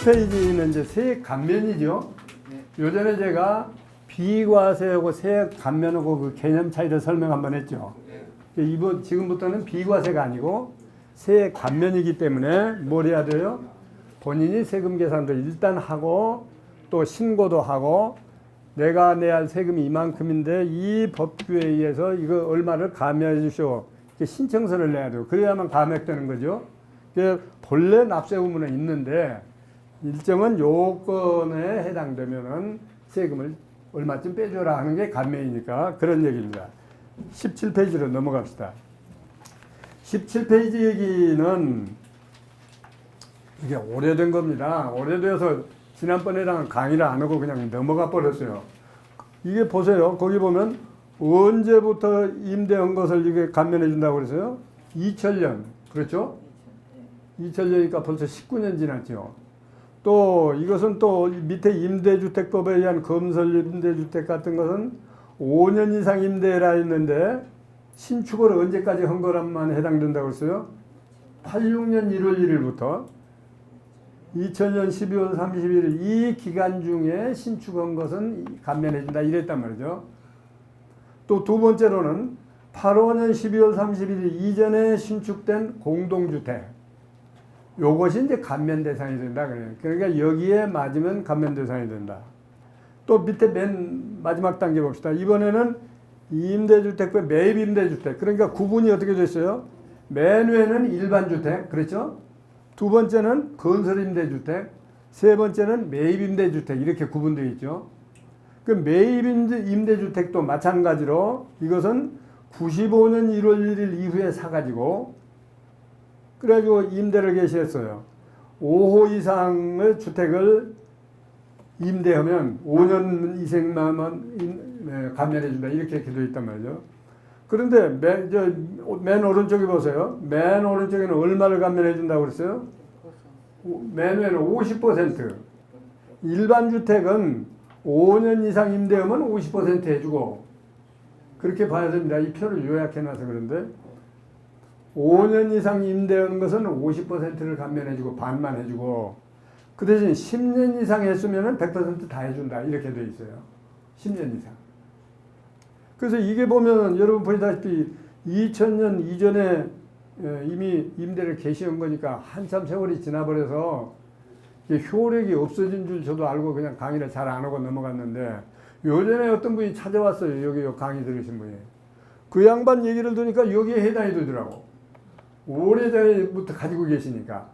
17페이지는 이제 세액 감면이죠. 요전에 제가 비과세하고 세액 감면하고 그 개념 차이를 설명 한번 했죠. 지금부터는 비과세가 아니고 세액 감면이기 때문에 뭘 해야 돼요? 본인이 세금 계산도 일단 하고 또 신고도 하고 내가 내야 할 세금이 이만큼인데 이 법규에 의해서 이거 얼마를 감면해 주시오. 신청서를 내야 돼요. 그래야만 감액되는 거죠. 본래 납세 의무는 있는데 일정한 요건에 해당되면은 세금을 얼마쯤 빼줘라 하는 게 감면이니까 그런 얘기입니다. 17페이지로 넘어갑시다. 17페이지 얘기는 이게 오래된 겁니다. 오래돼서 지난번에랑 강의를 안 하고 그냥 넘어가 버렸어요. 이게 보세요. 거기 보면 언제부터 임대한 것을 이게 감면해 준다고 그랬어요? 2000년. 그렇죠? 2000년이니까 벌써 19년 지났죠. 또 이것은 또 밑에 임대주택법에 의한 건설 임대주택 같은 것은 5년 이상 임대라 했는데 신축을 언제까지 한 거란만 해당된다고 했어요? 86년 1월 1일부터 2000년 12월 31일 이 기간 중에 신축한 것은 감면해 준다 이랬단 말이죠. 또 두 번째로는 85년 12월 31일 이전에 신축된 공동주택 요것이 이제 감면 대상이 된다 그래요. 그러니까 여기에 맞으면 감면 대상이 된다. 또 밑에 맨 마지막 단계 봅시다. 이번에는 임대주택과 매입 임대주택. 그러니까 구분이 어떻게 됐어요? 맨 위에는 일반 주택. 그렇죠? 두 번째는 건설 임대주택. 세 번째는 매입 임대주택. 이렇게 구분되어 있죠. 그 매입 임대주택도 마찬가지로 이것은 95년 1월 1일 이후에 사가지고 그래가지고 임대를 개시했어요. 5호 이상의 주택을 임대하면 5년 이상만 감면해준다. 이렇게 되어 있단 말이죠. 그런데 맨 오른쪽에 보세요. 맨 오른쪽에는 얼마를 감면해준다고 그랬어요? 맨 위에는 50%. 일반 주택은 5년 이상 임대하면 50% 해주고 그렇게 봐야 됩니다. 이 표를 요약해놔서 그런데 5년 이상 임대한 것은 50%를 감면해주고 반만 해주고 그 대신 10년 이상 했으면 100% 다 해준다 이렇게 돼 있어요. 10년 이상. 그래서 이게 보면 여러분 보시다시피 2000년 이전에 이미 임대를 개시한 거니까 한참 세월이 지나버려서 효력이 없어진 줄 저도 알고 그냥 강의를 잘 안 하고 넘어갔는데 요전에 어떤 분이 찾아왔어요. 여기 강의 들으신 분이. 그 양반 얘기를 들으니까 여기에 해당이 되더라고. 오래전부터 가지고 계시니까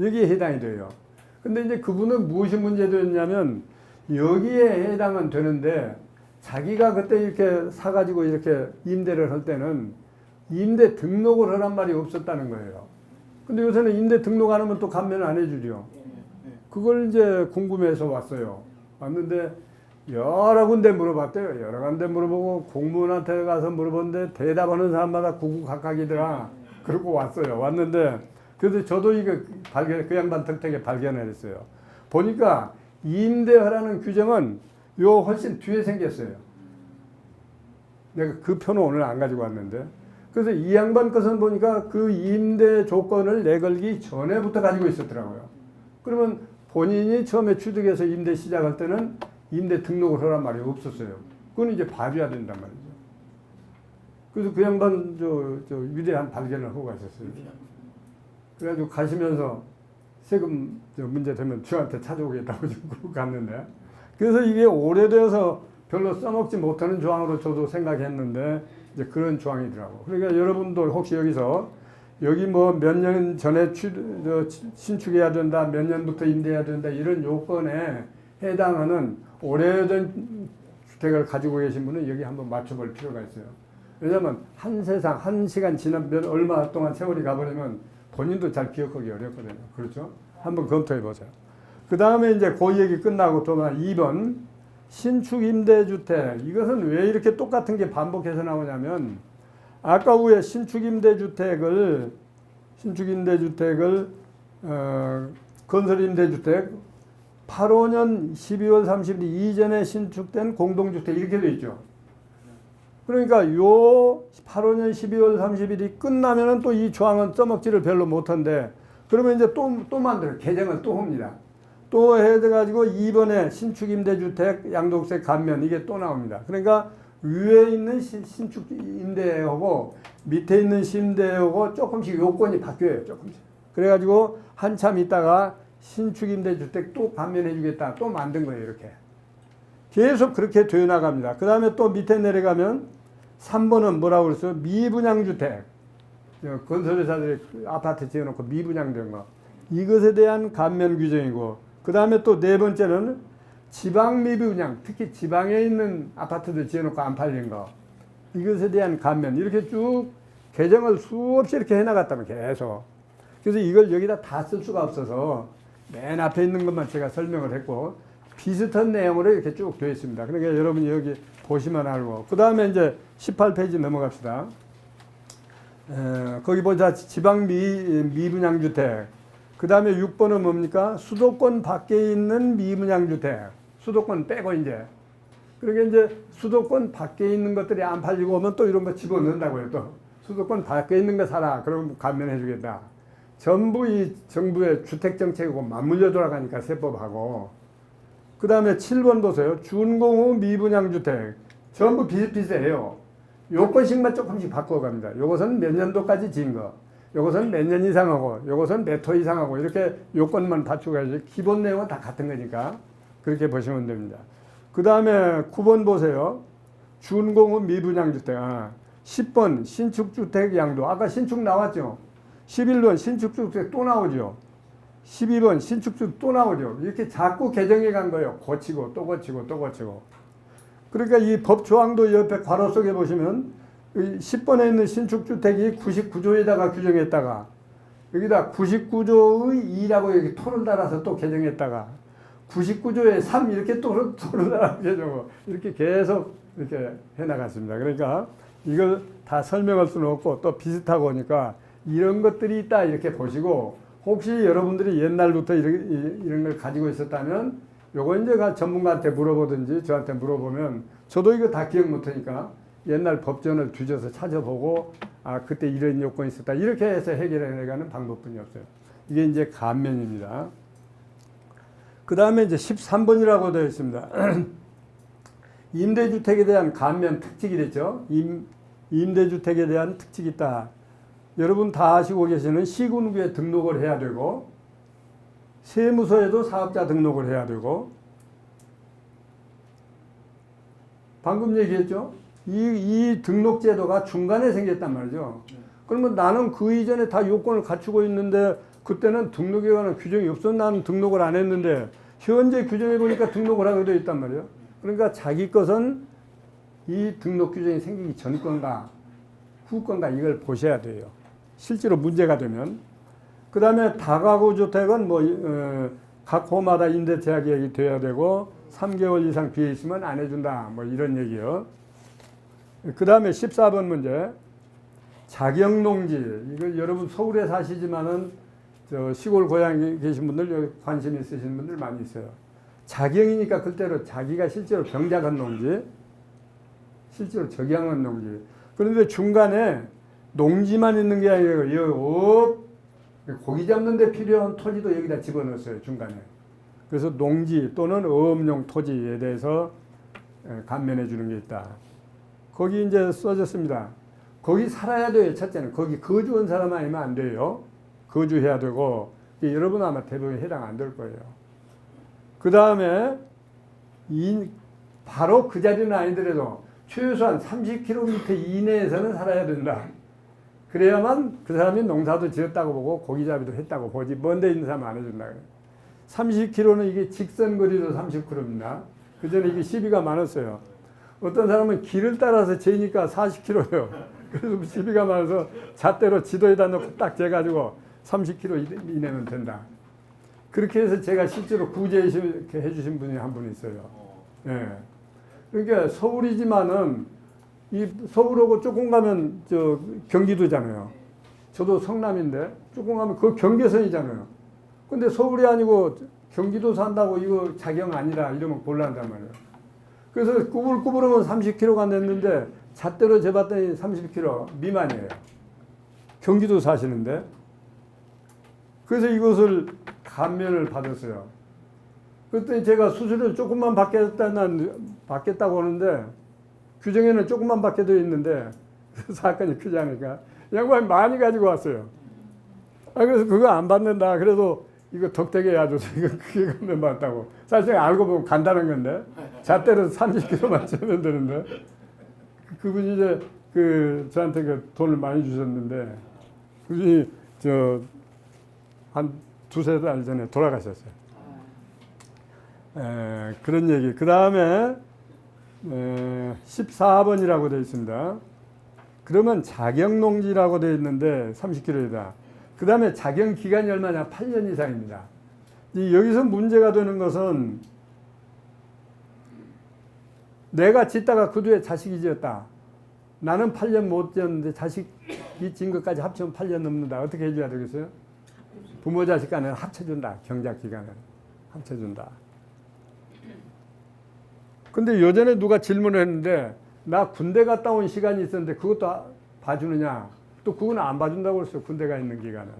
여기에 해당이 돼요. 근데 이제 그분은 무엇이 문제되었냐면 여기에 해당은 되는데 자기가 그때 이렇게 사가지고 이렇게 임대를 할 때는 임대 등록을 하란 말이 없었다는 거예요. 근데 요새는 임대 등록 안 하면 또 감면 안 해주죠. 그걸 이제 궁금해서 왔어요. 왔는데 여러 군데 물어봤대요. 여러 군데 물어보고 공무원한테 가서 물어봤는데 대답하는 사람마다 구구각각이더라. 그러고 왔어요. 왔는데 그래도 저도 이거 그 양반 덕택에 발견을 했어요. 보니까 임대하라는 규정은 요 훨씬 뒤에 생겼어요. 내가 그 표는 오늘 안 가지고 왔는데 그래서 이 양반 것은 보니까 그 임대 조건을 내걸기 전에부터 가지고 있었더라고요. 그러면 본인이 처음에 취득해서 임대 시작할 때는 임대 등록을 하란 말이 없었어요. 그건 이제 봐줘야 된단 말이죠. 그래서 그 양반 저 위대한 발견을 하고 가셨어요. 그래가지고 가시면서 세금 문제 되면 저한테 찾아오겠다고 그러고 갔는데 그래서 이게 오래되어서 별로 써먹지 못하는 조항으로 저도 생각했는데 이제 그런 조항이더라고. 그러니까 여러분도 혹시 여기 뭐 몇 년 전에 신축해야 된다, 몇 년부터 임대해야 된다 이런 요건에 해당하는 오래된 주택을 가지고 계신 분은 여기 한번 맞춰볼 필요가 있어요. 왜냐하면 한 시간 지나면 얼마 동안 세월이 가버리면 본인도 잘 기억하기 어렵거든요. 그렇죠? 한번 검토해 보세요. 그 다음에 이제 그 얘기 끝나고 또 2번 신축 임대주택 이것은 왜 이렇게 똑같은 게 반복해서 나오냐면 아까 위에 신축 임대주택을 건설 임대주택 85년 12월 30일 이전에 신축된 공동주택 이렇게 돼 있죠. 그러니까 요 85년 12월 30일이 끝나면은 또 이 조항은 써먹지를 별로 못한데 그러면 이제 또 만들어요. 개정을 또 합니다. 또 해가지고 2번에 신축 임대주택 양도세 감면 이게 또 나옵니다. 그러니까 위에 있는 신축 임대하고 밑에 있는 임대하고 조금씩 요건이 바뀌어요. 조금씩. 그래가지고 한참 있다가 신축 임대주택 또 감면해 주겠다. 또 만든 거예요. 이렇게. 계속 그렇게 되어 나갑니다. 그 다음에 또 밑에 내려가면 3번은 뭐라고 그랬어요? 미분양주택. 건설회사들이 아파트 지어놓고 미분양된 거. 이것에 대한 감면 규정이고, 그 다음에 또 네 번째는 지방 미분양, 특히 지방에 있는 아파트들 지어놓고 안 팔린 거. 이것에 대한 감면. 이렇게 쭉 개정을 수없이 이렇게 해나갔다면 계속. 그래서 이걸 여기다 다 쓸 수가 없어서 맨 앞에 있는 것만 제가 설명을 했고, 비슷한 내용으로 이렇게 쭉 되어 있습니다. 그러니까 여러분이 여기 보시면 알고. 그 다음에 이제 18페이지 넘어갑시다. 거기 보자. 지방 미분양주택. 그 다음에 6번은 뭡니까? 수도권 밖에 있는 미분양주택. 수도권 빼고 이제. 그러니까 이제 수도권 밖에 있는 것들이 안 팔리고 오면 또 이런 거 집어넣는다고요. 또 수도권 밖에 있는 거 사라. 그러면 감면해 주겠다. 전부 이 정부의 주택정책하고 맞물려 돌아가니까 세법하고. 그 다음에 7번 보세요. 준공후 미분양주택. 전부 비슷비슷해요. 요건씩만 조금씩 바꿔갑니다. 요것은 몇 년도까지 지은 거. 요것은 몇 년 이상하고, 요것은 몇 호 이상하고, 이렇게 요건만 받쳐가야지. 기본 내용은 다 같은 거니까. 그렇게 보시면 됩니다. 그 다음에 9번 보세요. 준공후 미분양주택. 10번 신축주택 양도. 아까 신축 나왔죠? 11번 신축주택 또 나오죠? 12번 신축주택 또 나오죠? 이렇게 자꾸 개정해 간 거예요. 고치고 또 고치고 또 고치고. 그러니까 이 법조항도 옆에 괄호 속에 보시면 10번에 있는 신축주택이 99조에다가 규정했다가 여기다 99조의 2라고 여기 토를 달아서 또 개정했다가 99조의 3 이렇게 또 토를 달아서 개정하고 이렇게 계속 이렇게 해나갔습니다. 그러니까 이걸 다 설명할 수는 없고 또 비슷하고 오니까 이런 것들이 있다 이렇게 보시고 혹시 여러분들이 옛날부터 이런 걸 가지고 있었다면 요거 이제 전문가한테 물어보든지 저한테 물어보면 저도 이거 다 기억 못하니까 옛날 법전을 뒤져서 찾아보고 그때 이런 요건이 있었다 이렇게 해서 해결해 가는 방법뿐이 없어요. 이게 이제 감면입니다. 그 다음에 이제 13번이라고 되어 있습니다. 임대주택에 대한 감면 특징이 됐죠. 임대주택에 대한 특징이 있다. 여러분 다 아시고 계시는 시군구에 등록을 해야 되고 세무서에도 사업자 등록을 해야 되고 방금 얘기했죠. 이 등록 제도가 중간에 생겼단 말이죠. 그러면 나는 그 이전에 다 요건을 갖추고 있는데 그때는 등록에 관한 규정이 없어. 나는 등록을 안 했는데 현재 규정해 보니까 등록을 하게 되어 있단 말이에요. 그러니까 자기 것은 이 등록 규정이 생기기 전 건가 후 건가 이걸 보셔야 돼요. 실제로 문제가 되면. 그 다음에 다가구 주택은 각 호마다 임대 계약이 돼야 되고 3개월 이상 비어 있으면 안 해준다. 이런 얘기요. 그 다음에 14번 문제. 자경농지. 이거 여러분 서울에 사시지만은 시골 고향에 계신 분들 관심 있으신 분들 많이 있어요. 자경이니까 그때로 자기가 실제로 경작한 농지, 실제로 적양한 농지. 그런데 중간에 농지만 있는 게 아니고 고기 잡는 데 필요한 토지도 여기다 집어넣었어요. 중간에. 그래서 농지 또는 어업용 토지에 대해서 감면해 주는 게 있다. 거기 이제 써졌습니다. 거기 살아야 돼요. 첫째는 거기 거주한 사람 아니면 안 돼요. 거주해야 되고 여러분 아마 대부분 해당 안 될 거예요. 그 다음에 바로 그 자리는 아니더라도 최소한 30km 이내에서는 살아야 된다. 그래야만 그 사람이 농사도 지었다고 보고 고기잡이도 했다고 보지 먼데 있는 사람 안 해준다. 30km는 이게 직선거리도 30km입니다. 그 전에 이게 시비가 많았어요. 어떤 사람은 길을 따라서 재니까 40km예요. 그래서 시비가 많아서 잣대로 지도에다 놓고 딱 재가지고 30km 이내면 된다. 그렇게 해서 제가 실제로 구제해 주신 분이 한 분 있어요. 예. 그러니까 서울이지만은 이 서울하고 조금 가면 경기도잖아요. 저도 성남인데 조금 가면 그 경계선이잖아요. 근데 서울이 아니고 경기도 산다고 이거 자경 아니라 이러면 곤란하단 말이에요. 그래서 꾸불꾸불하면 30km가 됐는데 잣대로 재봤더니 30km 미만이에요. 경기도 사시는데. 그래서 이것을 감면을 받았어요. 그랬더니 제가 수수료 조금만 받겠다고 하는데 규정에는 조금만 받게 되어 있는데 사건이 크지 않으니까 양반이 많이 가지고 왔어요. 그래서 그거 안 받는다. 그래도 이거 덕택에 해야죠. 이거 크게 가면 받다고. 사실 알고 보면 간단한 건데 잣대로 30kg만 채면 되는데 그분이 이제 저한테 그 돈을 많이 주셨는데 그분이 한 두세 달 전에 돌아가셨어요. 그런 얘기. 그 다음에 14번이라고 되어 있습니다. 그러면 자격농지라고 되어 있는데 30kg이다. 그 다음에 자격기간이 얼마냐? 8년 이상입니다. 여기서 문제가 되는 것은 내가 짓다가 그 뒤에 자식이 지었다. 나는 8년 못 지었는데 자식이 진 것까지 합치면 8년 넘는다. 어떻게 해줘야 되겠어요? 부모 자식 간에 합쳐준다. 경작기간을 합쳐준다. 근데 예전에 누가 질문을 했는데 나 군대 갔다 온 시간이 있었는데 그것도 봐주느냐? 또 그건 안 봐준다고 그랬어요. 군대가 있는 기간은.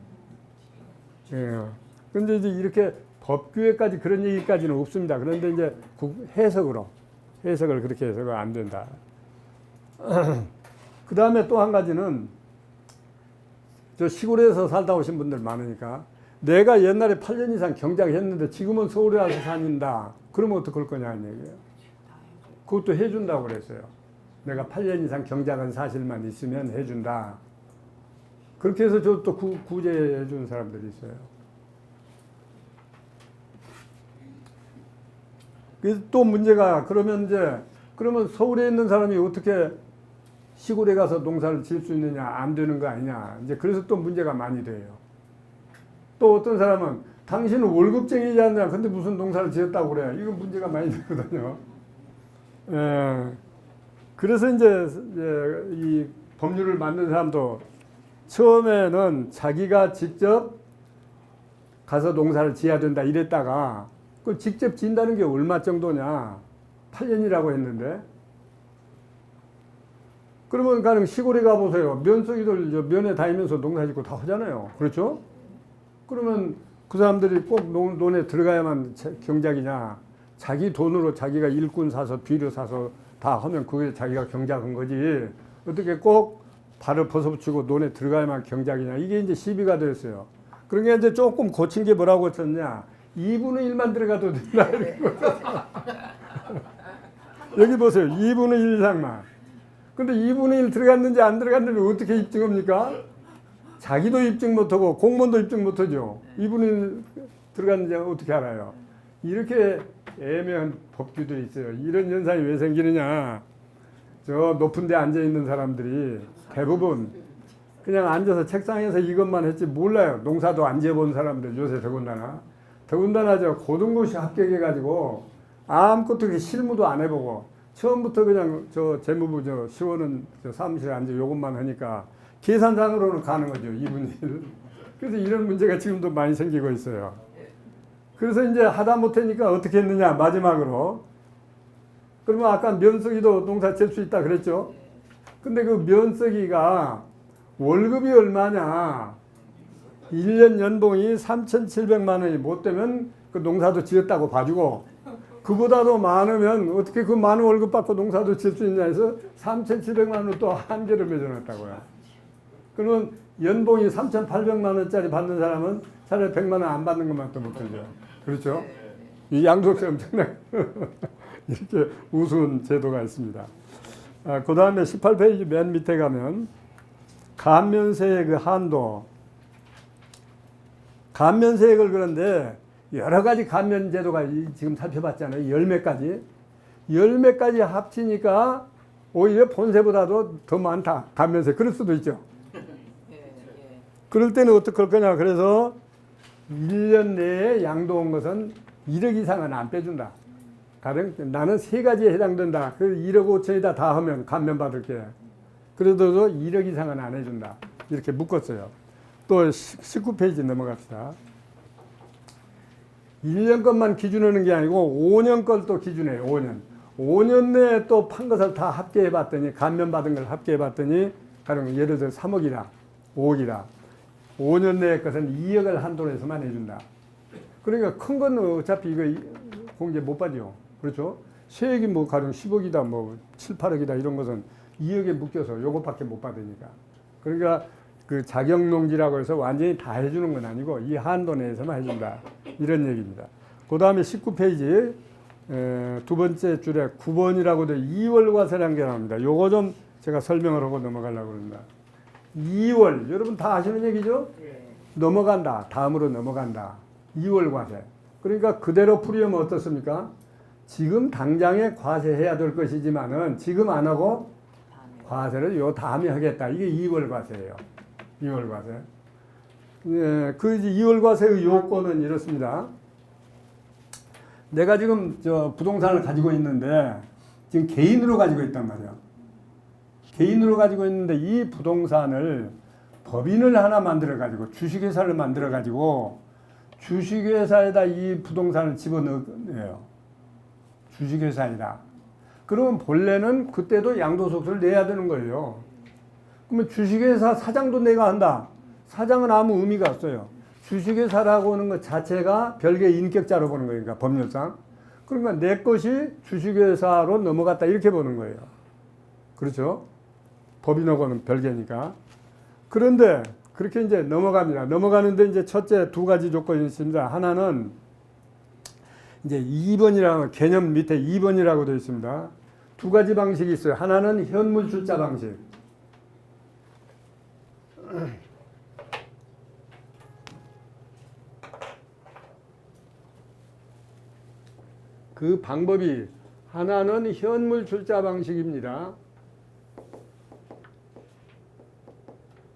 예. 근데 이제 이렇게 법규에까지 그런 얘기까지는 없습니다. 그런데 이제 해석을 그렇게 해서가 안 된다. 그 다음에 또 한 가지는 저 시골에서 살다 오신 분들 많으니까 내가 옛날에 8년 이상 경작했는데 지금은 서울에 와서 다닌다. 그러면 어떡할 거냐는 얘기예요. 그것도 해준다고 그랬어요. 내가 8년 이상 경작한 사실만 있으면 해준다. 그렇게 해서 저 또 구제해 준 사람들이 있어요. 그래서 또 문제가 그러면 서울에 있는 사람이 어떻게 시골에 가서 농사를 지을 수 있느냐, 안 되는 거 아니냐. 이제 그래서 또 문제가 많이 돼요. 또 어떤 사람은 당신은 월급쟁이지 않냐. 근데 무슨 농사를 지었다고 그래. 이거 문제가 많이 되거든요. 그래서 이제 이 법률을 만든 사람도 처음에는 자기가 직접 가서 농사를 지어야 된다 이랬다가 그 직접 지은다는 게 얼마 정도냐 8년이라고 했는데 그러면 가령 시골에 가보세요. 면석이들 면에 다니면서 농사 짓고 다 하잖아요. 그렇죠? 그러면 그 사람들이 꼭 논에 들어가야만 경작이냐. 자기 돈으로 자기가 일꾼 사서 비료 사서 다 하면 그게 자기가 경작한 거지. 어떻게 꼭 발을 벗어붙이고 논에 들어가야만 경작이냐. 이게 이제 시비가 됐어요. 그런 게 이제 조금 고친 게 뭐라고 했었냐. 2분의 1만 들어가도 된다. 여기 보세요. 2분의 1 이상만. 근데 2분의 1 들어갔는지 안 들어갔는지 어떻게 입증합니까? 자기도 입증 못하고 공무원도 입증 못하죠. 2분의 1 들어갔는지 어떻게 알아요? 이렇게 애매한 법규들이 있어요. 이런 현상이 왜 생기느냐. 저 높은 데 앉아있는 사람들이 대부분 그냥 앉아서 책상에서 이것만 했지 몰라요. 농사도 안 지어본 사람들 요새 더군다나 저 고등고시 합격해가지고 아무것도 실무도 안 해보고 처음부터 그냥 저 재무부 저 시원은 저 사무실에 앉아 요것만 하니까 계산상으로는 가는 거죠. 2분의 1. 그래서 이런 문제가 지금도 많이 생기고 있어요. 그래서 이제 하다 못하니까 어떻게 했느냐 마지막으로 그러면 아까 면석이도 농사 질 수 있다 그랬죠. 근데 그 면석이가 월급이 얼마냐 1년 연봉이 3,700만 원이 못 되면 그 농사도 지었다고 봐주고 그보다도 많으면 어떻게 그 많은 월급 받고 농사도 질 수 있냐 해서 3,700만 원을 또 한계를 맺어놨다고요. 그러면 연봉이 3,800만 원짜리 받는 사람은 차라리 100만 원 안 받는 것만 또 못하죠. 그렇죠? 이 양도세 엄청나게 이렇게 우스운 제도가 있습니다. 그 다음에 18페이지 맨 밑에 가면 감면세액 그 한도 감면세액을 그런데 여러 가지 감면 제도가 지금 살펴봤잖아요. 열 몇 가지 합치니까 오히려 본세보다도 더 많다. 감면세. 그럴 수도 있죠. 그럴 때는 어떻게 할 거냐. 그래서 1년 내에 양도 온 것은 1억 이상은 안 빼준다. 가령 나는 세 가지에 해당된다. 그 1억 5천이다 다 하면 감면 받을게. 그래도 1억 이상은 안 해준다. 이렇게 묶었어요. 또 19페이지 넘어갑시다. 1년 것만 기준하는 게 아니고 5년 걸 또 기준해요. 5년 내에 또 판 것을 다 합계해 봤더니 감면 받은 걸 합계해 봤더니 가령 예를 들어 3억이다. 5억이다. 5년 내의 것은 2억을 한도로 해서만 해준다. 그러니까 큰 건 어차피 이거 그건 이제 못 받죠. 그렇죠? 세액이 뭐 가령 10억이다, 뭐 7, 8억이다 이런 것은 2억에 묶여서 요것밖에 못 받으니까. 그러니까 그 자격농지라고 해서 완전히 다 해주는 건 아니고 이 한도 내에서만 해준다. 이런 얘기입니다. 그 다음에 19페이지 두 번째 줄에 9번이라고 돼 2월 과세라는 게 나옵니다. 요거 좀 제가 설명을 하고 넘어가려고 합니다. 2월, 여러분 다 아시는 얘기죠? 넘어간다. 다음으로 넘어간다. 2월 과세. 그러니까 그대로 풀이하면 어떻습니까? 지금 당장에 과세해야 될 것이지만은 지금 안 하고 과세를 요 다음에 하겠다. 이게 2월 과세예요. 2월 과세. 예, 그 2월 과세의 요건은 이렇습니다. 내가 지금 부동산을 가지고 있는데 지금 개인으로 가지고 있단 말이야. 개인으로 가지고 있는데 이 부동산을 법인을 하나 만들어 가지고 주식회사를 만들어 가지고 주식회사에다 이 부동산을 집어넣어요. 주식회사에다. 그러면 본래는 그때도 양도소득세를 내야 되는 거예요. 그러면 주식회사 사장도 내가 한다. 사장은 아무 의미가 없어요. 주식회사라고 하는 것 자체가 별개의 인격자로 보는 거예요. 그러니까 법률상. 그러니까 내 것이 주식회사로 넘어갔다 이렇게 보는 거예요. 그렇죠? 법인하고는 별개니까. 그런데 그렇게 이제 넘어갑니다. 넘어가는데 이제 첫째 두 가지 조건이 있습니다. 하나는 이제 2번이라고 개념 밑에 2번이라고 되어 있습니다. 두 가지 방식이 있어요. 하나는 현물 출자 방식. 그 방법이 하나는 현물 출자 방식입니다.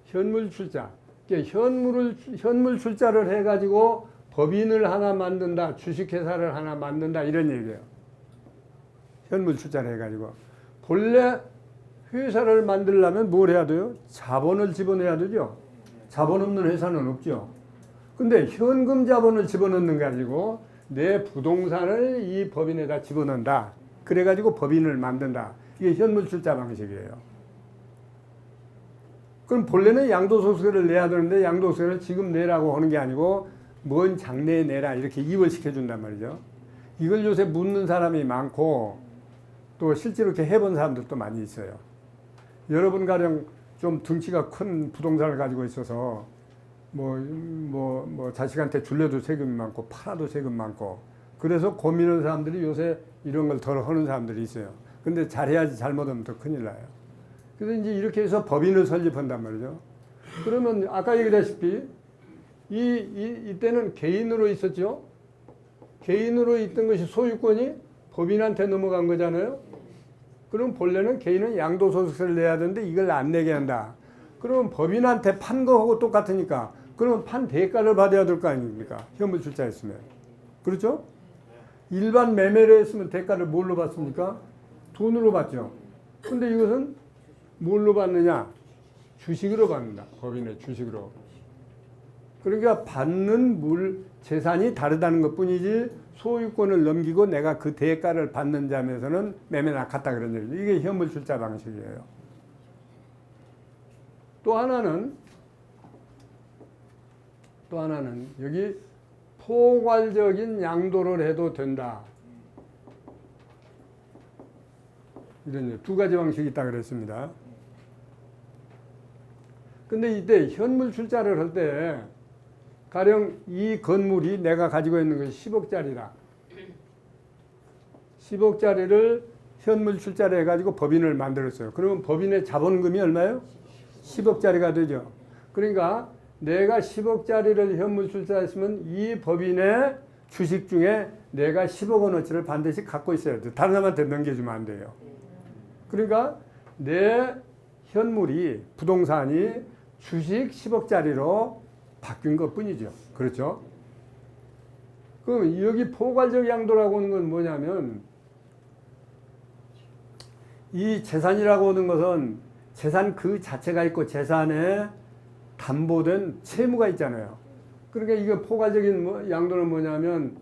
현물 출자. 현물 출자를 해가지고 법인을 하나 만든다, 주식회사를 하나 만든다 이런 얘기예요. 현물 출자를 해가지고 본래 회사를 만들려면 뭘 해야 돼요? 자본을 집어넣어야 되죠. 자본 없는 회사는 없죠. 근데 현금 자본을 집어넣는 게 아니고 내 부동산을 이 법인에다 집어넣는다. 그래가지고 법인을 만든다. 이게 현물 출자 방식이에요. 그럼 본래는 양도소득세를 내야 되는데 양도소득세를 지금 내라고 하는 게 아니고 먼 장래에 내라 이렇게 이월시켜준단 말이죠. 이걸 요새 묻는 사람이 많고 또 실제로 이렇게 해본 사람들도 많이 있어요. 여러분 가령 좀 등치가 큰 부동산을 가지고 있어서 자식한테 줄려도 세금이 많고 팔아도 세금 많고 그래서 고민하는 사람들이 요새 이런 걸 덜 하는 사람들이 있어요. 근데 잘해야지 잘못하면 더 큰일 나요. 그래서 이제 이렇게 해서 법인을 설립한단 말이죠. 그러면 아까 얘기했다시피 이때는 개인으로 있었죠. 개인으로 있던 것이 소유권이 법인한테 넘어간 거잖아요. 그럼 본래는 개인은 양도소득세를 내야 되는데 이걸 안 내게 한다. 그러면 법인한테 판 거하고 똑같으니까 그러면 판 대가를 받아야 될 거 아닙니까? 현물 출자했으면. 그렇죠? 일반 매매를 했으면 대가를 뭘로 받습니까? 돈으로 받죠. 근데 이것은 뭘로 받느냐? 주식으로 받는다. 법인의 주식으로. 그러니까 받는 재산이 다르다는 것 뿐이지 소유권을 넘기고 내가 그 대가를 받는 점에서는 매매나 같다 그런 얘기죠. 이게 현물 출자 방식이에요. 또 하나는 여기 포괄적인 양도를 해도 된다. 이런 두 가지 방식이 있다 그랬습니다. 근데 이때 현물 출자를 할 때 가령 이 건물이 내가 가지고 있는 것이 10억짜리다. 10억짜리를 현물 출자를 해가지고 법인을 만들었어요. 그러면 법인의 자본금이 얼마예요? 10억짜리가 되죠. 그러니까 내가 10억짜리를 현물 출자했으면 이 법인의 주식 중에 내가 10억 원어치를 반드시 갖고 있어야 돼요. 다른 사람한테 넘겨주면 안 돼요. 그러니까 내 현물이 부동산이 주식 10억짜리로 바뀐 것 뿐이죠. 그렇죠? 그럼 여기 포괄적 양도라고 하는 건 뭐냐면 이 재산이라고 하는 것은 재산 그 자체가 있고 재산에 담보된 채무가 있잖아요. 그러니까 이거 포괄적인 양도는 뭐냐면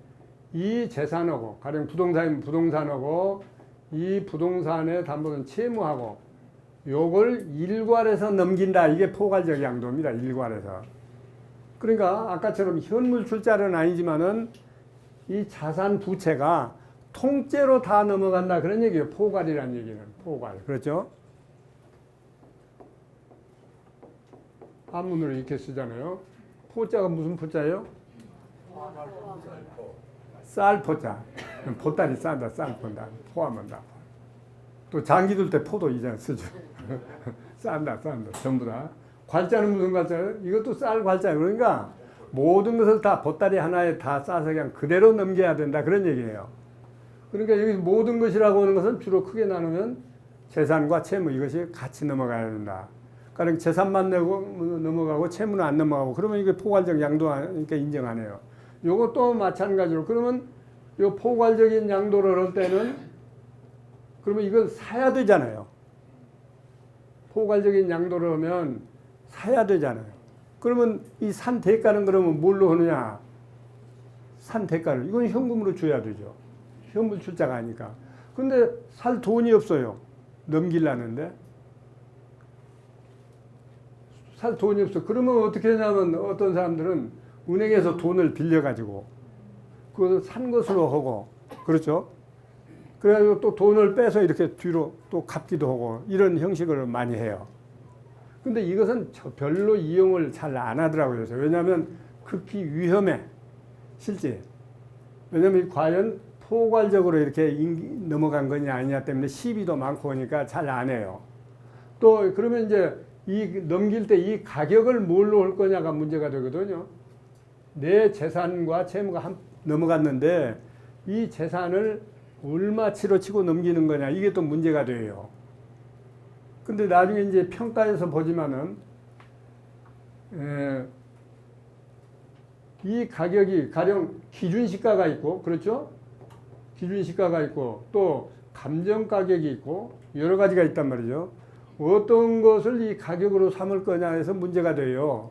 이 재산하고 가령 부동산이면 부동산하고 이 부동산에 담보된 채무하고 요걸 일괄해서 넘긴다. 이게 포괄적 양도입니다. 일괄해서. 그러니까 아까처럼 현물 출자는 아니지만은 이 자산 부채가 통째로 다 넘어간다 그런 얘기예요. 포괄이라는 얘기는. 포괄. 그렇죠? 한문으로 이렇게 쓰잖아요. 포자가 무슨 포자예요? 쌀 포자. 보따리 싼다, 쌀 본다. 포함한다. 또 장기 둘 때 포도 이제 쓰죠. 싼다. 전부 다. 괄자는 무슨 괄자예요? 이것도 쌀 괄자예요. 그러니까 모든 것을 다 보따리 하나에 다 싸서 그냥 그대로 넘겨야 된다. 그런 얘기예요. 그러니까 여기 모든 것이라고 하는 것은 주로 크게 나누면 재산과 채무 이것이 같이 넘어가야 된다. 그러니까 재산만 내고 넘어가고 채무는 안 넘어가고 그러면 이게 포괄적 양도니까 인정 안 해요. 요것도 마찬가지로 그러면 요 포괄적인 양도를 할 때는 그러면 이걸 사야 되잖아요. 포괄적인 양도를 하면 사야 되잖아요. 그러면 이 산 대가는 그러면 뭘로 하느냐? 산 대가를 이건 현금으로 줘야 되죠. 현물 출자가 아니까. 근데 살 돈이 없어요. 넘기려는데. 살 돈이 없어. 그러면 어떻게 하냐면 어떤 사람들은 은행에서 돈을 빌려가지고 그것을 산 것으로 하고 그렇죠. 그래가지고 또 돈을 빼서 이렇게 뒤로 또 갚기도 하고 이런 형식을 많이 해요. 근데 이것은 별로 이용을 잘 안 하더라고요. 왜냐하면 극히 위험해. 실제. 왜냐하면 과연 포괄적으로 이렇게 넘어간 거냐 아니냐 때문에 시비도 많고 하니까 잘 안 해요. 또 그러면 이제 이 넘길 때 이 가격을 뭘로 할 거냐가 문제가 되거든요. 내 재산과 채무가 넘어갔는데 이 재산을 얼마치로 치고 넘기는 거냐 이게 또 문제가 돼요. 근데 나중에 이제 평가해서 보지만은 이 가격이 가령 기준시가가 있고 그렇죠? 기준시가가 있고 또 감정 가격이 있고 여러 가지가 있단 말이죠. 어떤 것을 이 가격으로 삼을 거냐 해서 문제가 돼요.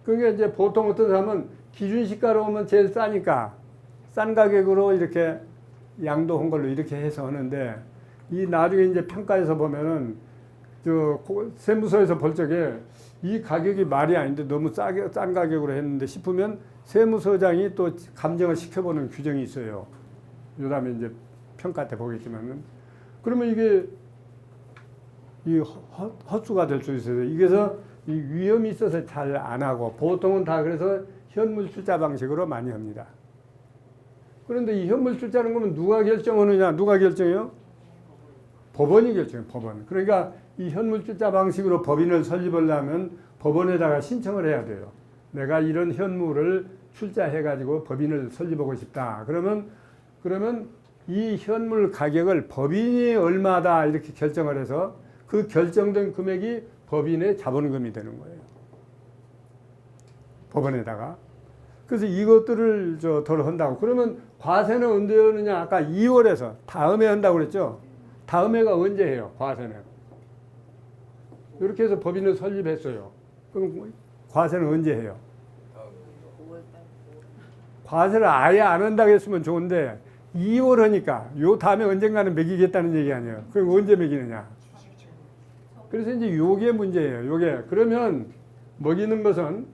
그러니까 이제 보통 어떤 사람은 기준시가로 오면 제일 싸니까 싼 가격으로 이렇게 양도한 걸로 이렇게 해서 하는데 이 나중에 이제 평가해서 보면은 저 세무서에서 볼 적에 이 가격이 말이 아닌데 너무 싼 가격으로 했는데 싶으면 세무서장이 또 감정을 시켜보는 규정이 있어요. 요 다음에 이제 평가 때 보겠지만은 그러면 이게 이 헛수가 될 수 있어요. 이게서 이 위험이 있어서 잘 안 하고 보통은 다 그래서 현물 출자 방식으로 많이 합니다. 그런데 이 현물 출자는 거면 누가 결정하느냐? 누가 결정해요? 법원이 결정해요. 법원. 그러니까 이 현물 출자 방식으로 법인을 설립하려면 법원에다가 신청을 해야 돼요. 내가 이런 현물을 출자해가지고 법인을 설립하고 싶다. 그러면 이 현물 가격을 법인이 얼마다 이렇게 결정을 해서 그 결정된 금액이 법인의 자본금이 되는 거예요. 법원에다가. 그래서 이것들을 덜 한다고. 그러면 과세는 언제 하느냐? 아까 2월에서 다음에 한다고 그랬죠? 다음해가 언제 해요? 과세는. 이렇게 해서 법인을 설립했어요. 그럼 과세는 언제 해요? 과세를 아예 안 한다고 했으면 좋은데 2월 하니까 요 다음에 언젠가는 매기겠다는 얘기 아니에요. 그럼 언제 매기느냐? 그래서 이제 요게 문제예요. 요게. 그러면 먹이는 것은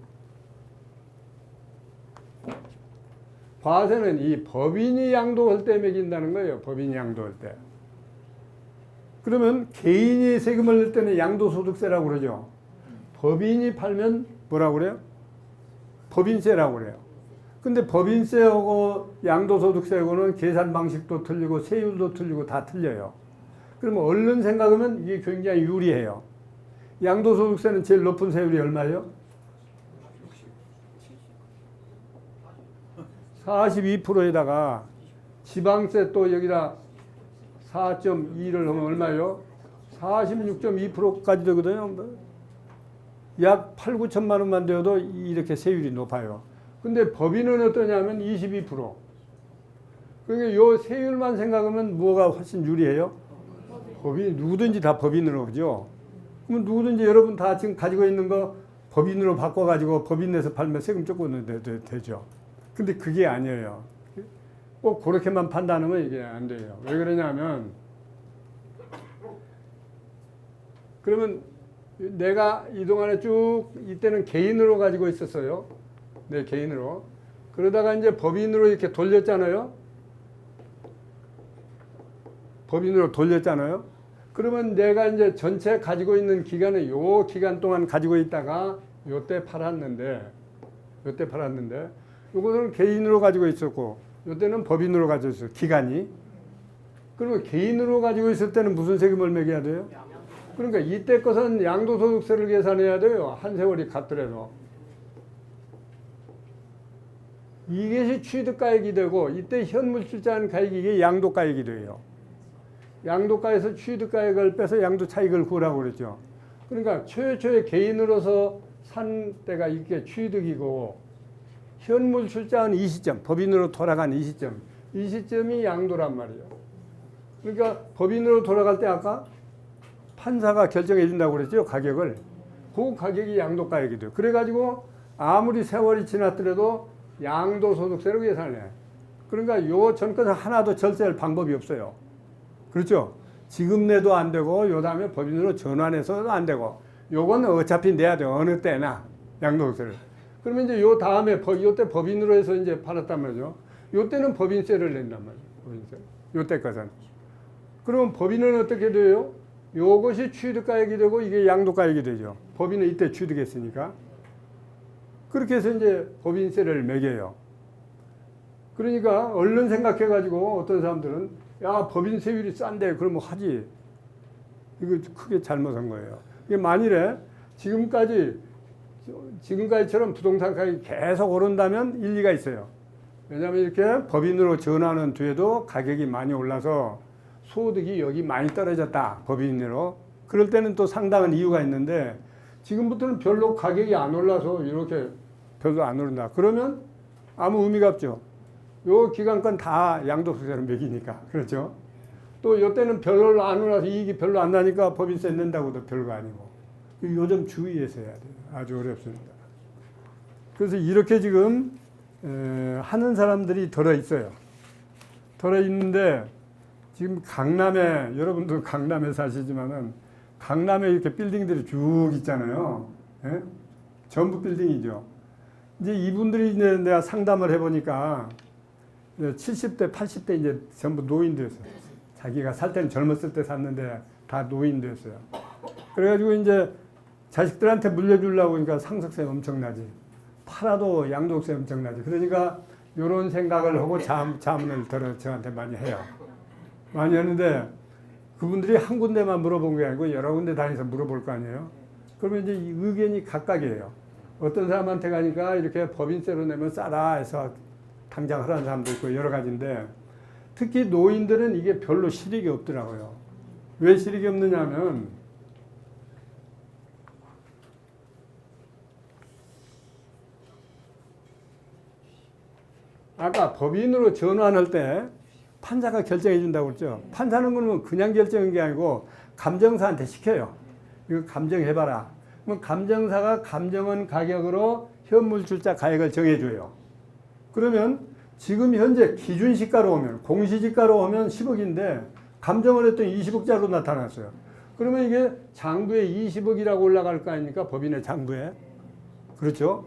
과세는 이 법인이 양도할 때 매긴다는 거예요. 법인이 양도할 때. 그러면 개인이 세금을 낼 때는 양도소득세라고 그러죠. 법인이 팔면 뭐라고 그래요? 법인세라고 그래요. 근데 법인세하고 양도소득세하고는 계산 방식도 틀리고 세율도 틀리고 다 틀려요. 그러면 얼른 생각하면 이게 굉장히 유리해요. 양도소득세는 제일 높은 세율이 얼마예요? 42%에다가 지방세 또 여기다 4.2를 하면 얼마예요? 46.2%까지 되거든요. 약 8, 9천만 원만 되어도 이렇게 세율이 높아요. 근데 법인은 어떠냐면 22%. 그러니까 요 세율만 생각하면 뭐가 훨씬 유리해요? 법인, 누구든지 다 법인으로 하죠. 그러면 누구든지 여러분 다 지금 가지고 있는 거 법인으로 바꿔가지고 법인 내서 팔면 세금 조금 되죠. 근데 그게 아니에요. 꼭 그렇게만 판단하면 이게 안 돼요. 왜 그러냐면, 그러면 내가 이동안에 쭉 이때는 개인으로 가지고 있었어요. 네, 개인으로. 그러다가 이제 법인으로 이렇게 돌렸잖아요. 법인으로 돌렸잖아요. 그러면 내가 이제 전체 가지고 있는 기간은 요 기간 동안 가지고 있다가 요때 팔았는데 요거는 개인으로 가지고 있었고 요때는 법인으로 가지고 있었어요. 기간이. 그러면 개인으로 가지고 있을 때는 무슨 세금을 매겨야 돼요? 그러니까 이때 것은 양도소득세를 계산해야 돼요. 한 세월이 같더라도. 이것이 취득가액이 되고 이때 현물출자한 가액이 이게 양도가액이 돼요. 양도가에서 취득가액을 빼서 양도차익을 구하라고 그랬죠. 그러니까 최초에 개인으로서 산 때가 이게 취득이고 현물출자한 이 시점, 법인으로 돌아간 이 시점이 양도란 말이에요. 그러니까 법인으로 돌아갈 때 아까 판사가 결정해 준다고 그랬죠. 가격을. 그 가격이 양도가액이 돼요. 그래가지고 아무리 세월이 지났더라도 양도소득세로 계산해. 그러니까 요 전과는 하나도 절세할 방법이 없어요. 그렇죠? 지금 내도 안 되고 요 다음에 법인으로 전환해서도 안 되고 요건 어차피 내야 돼요. 어느 때나 양도소득세를. 그러면 이제 요 다음에 요때 법인으로 해서 이제 팔았단 말이죠. 요때는 법인세를 낸단 말이에요. 법인세. 요때 것은. 그러면 법인은 어떻게 돼요? 요것이 취득가액이 되고 이게 양도가액이 되죠. 법인은 이때 취득했으니까. 그렇게 해서 이제 법인세를 매겨요. 그러니까 얼른 생각해가지고 어떤 사람들은 야 법인세율이 싼데 그러면 하지. 이거 크게 잘못한 거예요. 이게 만일에 지금까지처럼 부동산 가격이 계속 오른다면 일리가 있어요. 왜냐하면 이렇게 법인으로 전환한 뒤에도 가격이 많이 올라서 소득이 여기 많이 떨어졌다. 법인으로. 그럴 때는 또 상당한 이유가 있는데 지금부터는 별로 가격이 안 올라서 이렇게 별로 안 오른다. 그러면 아무 의미가 없죠. 요 기간권 다 양도소득세를 매기니까. 그렇죠? 또 이때는 별로 안 올라서 이익이 별로 안 나니까 법인세 낸다고도 별거 아니고. 요즘 주의해서 해야 돼요. 아주 어렵습니다. 그래서 이렇게 지금 하는 사람들이 들어있어요. 들어있는데 지금 강남에, 여러분도 강남에 사시지만은 강남에 이렇게 빌딩들이 쭉 있잖아요. 예? 전부 빌딩이죠. 이제 이분들이 이제 내가 상담을 해보니까 70대, 80대 이제 전부 노인들이었어요. 자기가 살 때는 젊었을 때 샀는데 다 노인들이었어요. 그래가지고 이제 자식들한테 물려주려고 하니까 상속세 엄청나지. 팔아도 양도세 엄청나지. 그러니까 이런 생각을 하고 자문을 저한테 많이 해요. 많이 하는데 그분들이 한 군데만 물어본 게 아니고 여러 군데 다니서 물어볼 거 아니에요. 그러면 이제 의견이 각각이에요. 어떤 사람한테 가니까 이렇게 법인세로 내면 싸다 해서 당장 하라는 사람도 있고 여러 가지인데 특히 노인들은 이게 별로 실익이 없더라고요. 왜 실익이 없느냐면 아까 법인으로 전환할 때 판사가 결정해 준다고 그랬죠. 판사는 그러면 그냥 결정한 게 아니고 감정사한테 시켜요. 이거 감정해봐라. 그럼 감정사가 감정한 가격으로 현물출자 가액을 정해줘요. 그러면 지금 현재 기준시가로 오면 공시지가로 오면 10억인데 감정을 했더니 20억짜리로 나타났어요. 그러면 이게 장부에 20억이라고 올라갈 거 아닙니까? 법인의 장부에. 그렇죠?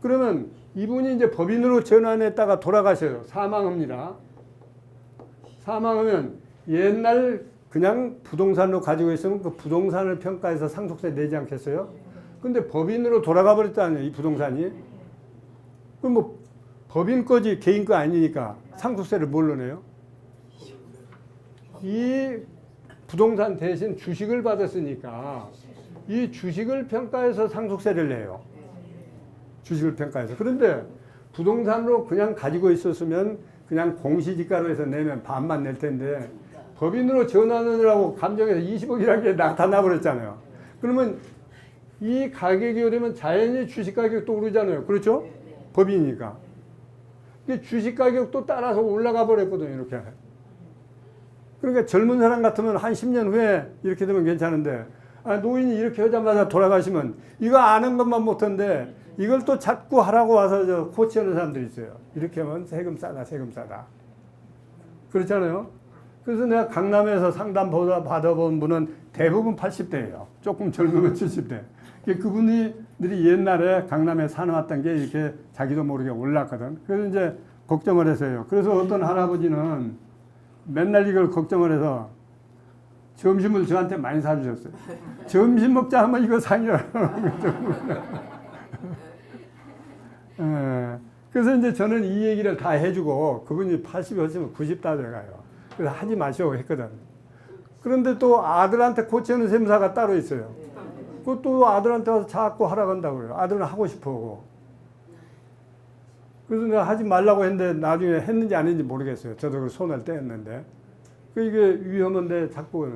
그러면 이분이 이제 법인으로 전환했다가 돌아가셔요. 사망합니다. 사망하면 옛날 그냥 부동산으로 가지고 있으면 그 부동산을 평가해서 상속세 내지 않겠어요? 근데 법인으로 돌아가 버렸잖아요. 이 부동산이. 그럼 뭐 법인 거지 개인 거 아니니까 상속세를 뭘로 내요? 이 부동산 대신 주식을 받았으니까 이 주식을 평가해서 상속세를 내요. 주식을 평가해서. 그런데 부동산으로 그냥 가지고 있었으면 그냥 공시지가로 해서 내면 반만 낼 텐데 법인으로 전환하느라고 감정해서 20억이라는 게 나타나 버렸잖아요. 그러면 이 가격이 오르면 자연히 주식 가격도 오르잖아요. 그렇죠? 법인이니까. 주식 가격도 따라서 올라가 버렸거든요. 이렇게. 그러니까 젊은 사람 같으면 한 10년 후에 이렇게 되면 괜찮은데 노인이 이렇게 하자마자 돌아가시면 이거 아는 것만 못한데 이걸 또 자꾸 하라고 와서 코치하는 사람들이 있어요. 이렇게 하면 세금 싸다, 세금 싸다. 그렇잖아요. 그래서 내가 강남에서 상담 받아본 분은 대부분 80대예요. 조금 젊으면 70대. 그분이 옛날에 강남에 사놓았던 게 이렇게 자기도 모르게 올랐거든. 그래서 이제 걱정을 했어요. 그래서 어떤 할아버지는 맨날 이걸 걱정을 해서 점심을 저한테 많이 사주셨어요. 점심 먹자 하면 이거 상이라. 그래서 이제 저는 이 얘기를 다 해주고 그분이 80이 없으면 90 다 돼가요. 그래서 하지 마시오 했거든. 그런데 또 아들한테 고치는 셈사가 따로 있어요. 그것도 아들한테 와서 자꾸 하라고 한다고요. 아들은 하고 싶어 하고. 그래서 내가 하지 말라고 했는데 나중에 했는지 안 했는지 모르겠어요. 저도 그 손을 떼었는데. 이게 위험한데 자꾸.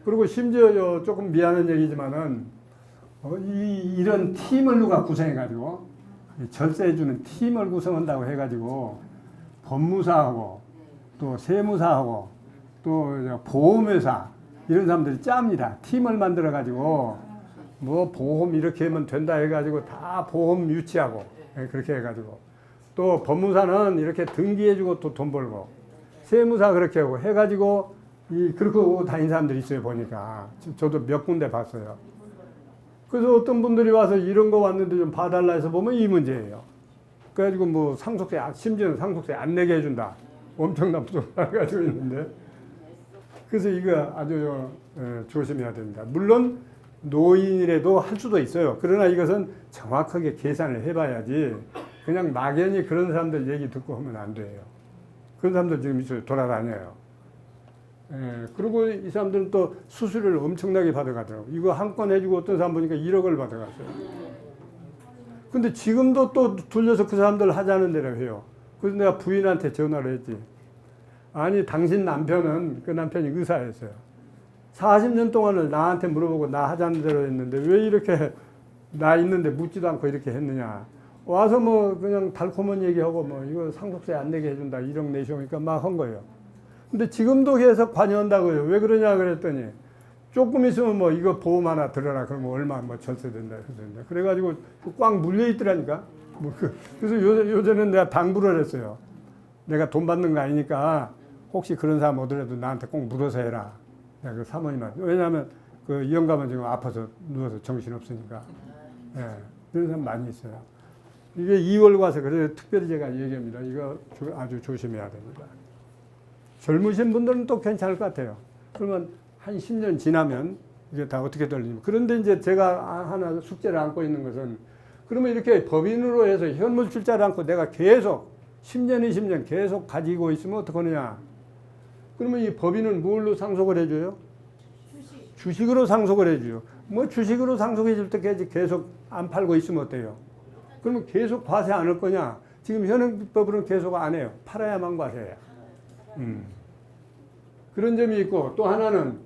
그리고 심지어 조금 미안한 얘기지만은 이런 팀을 누가 구성해가지고 절세해주는 팀을 구성한다고 해가지고 법무사하고 또 세무사하고 또 보험회사 이런 사람들이 짭니다. 팀을 만들어가지고 뭐 보험 이렇게 하면 된다 해가지고 다 보험 유치하고 그렇게 해가지고 또 법무사는 이렇게 등기해주고 또 돈 벌고 세무사 그렇게 하고 해가지고 그렇게 하고 다닌 사람들이 있어요. 보니까 저도 몇 군데 봤어요. 그래서 어떤 분들이 와서 이런 거 왔는데 좀 봐달라 해서 보면 이 문제예요. 그래가지고 뭐 상속세 심지어는 상속세 안 내게 해준다. 엄청난 부족을 가지고 있는데 그래서 이거 아주 조심해야 됩니다. 물론 노인이라도 할 수도 있어요. 그러나 이것은 정확하게 계산을 해봐야지 그냥 막연히 그런 사람들 얘기 듣고 하면 안 돼요. 그런 사람들 지금 있어요. 돌아다녀요. 그리고 이 사람들은 또 수수료를 엄청나게 받아가더라고요. 이거 한 건 해주고 어떤 사람 보니까 1억을 받아갔어요. 근데 지금도 또 돌려서 그 사람들 하자는 대로 해요. 그래서 내가 부인한테 전화를 했지. 아니 당신 남편은 그 남편이 의사였어요. 40년 동안을 나한테 물어보고 나 하자는 대로 했는데 왜 이렇게 나 있는데 묻지도 않고 이렇게 했느냐. 와서 뭐 그냥 달콤한 얘기하고 뭐 이거 상속세 안 내게 해준다 1억 내시오 그러니까 막 한 거예요. 근데 지금도 계속 관여한다고요. 왜 그러냐 그랬더니 조금 있으면 뭐 이거 보험 하나 들어라 그러면 얼마 뭐 절세된다 그래가지고 꽉 물려 있더라니까. 그래서 요새는 내가 당부를 했어요. 내가 돈 받는 거 아니니까 혹시 그런 사람 오더라도 나한테 꼭 물어서 해라. 내가 그 사모님한테. 왜냐하면 그 영감은 지금 아파서 누워서 정신 없으니까. 예, 그런 사람 많이 있어요. 이게 2월 과세 그래서 특별히 제가 얘기합니다. 이거 아주 조심해야 됩니다. 젊으신 분들은 또 괜찮을 것 같아요. 그러면 한 10년 지나면 이게 다 어떻게 돌리면. 그런데 이제 제가 하나 숙제를 안고 있는 것은 그러면 이렇게 법인으로 해서 현물 출자를 안고 내가 계속 10년, 20년 계속 가지고 있으면 어떡하느냐. 그러면 이 법인은 뭘로 상속을 해줘요? 주식으로 상속을 해줘요. 뭐 주식으로 상속해 줄 때까지 계속 안 팔고 있으면 어때요? 그러면 계속 과세 안 할 거냐? 지금 현행법으로는 계속 안 해요. 팔아야만 과세해요. 그런 점이 있고 또 하나는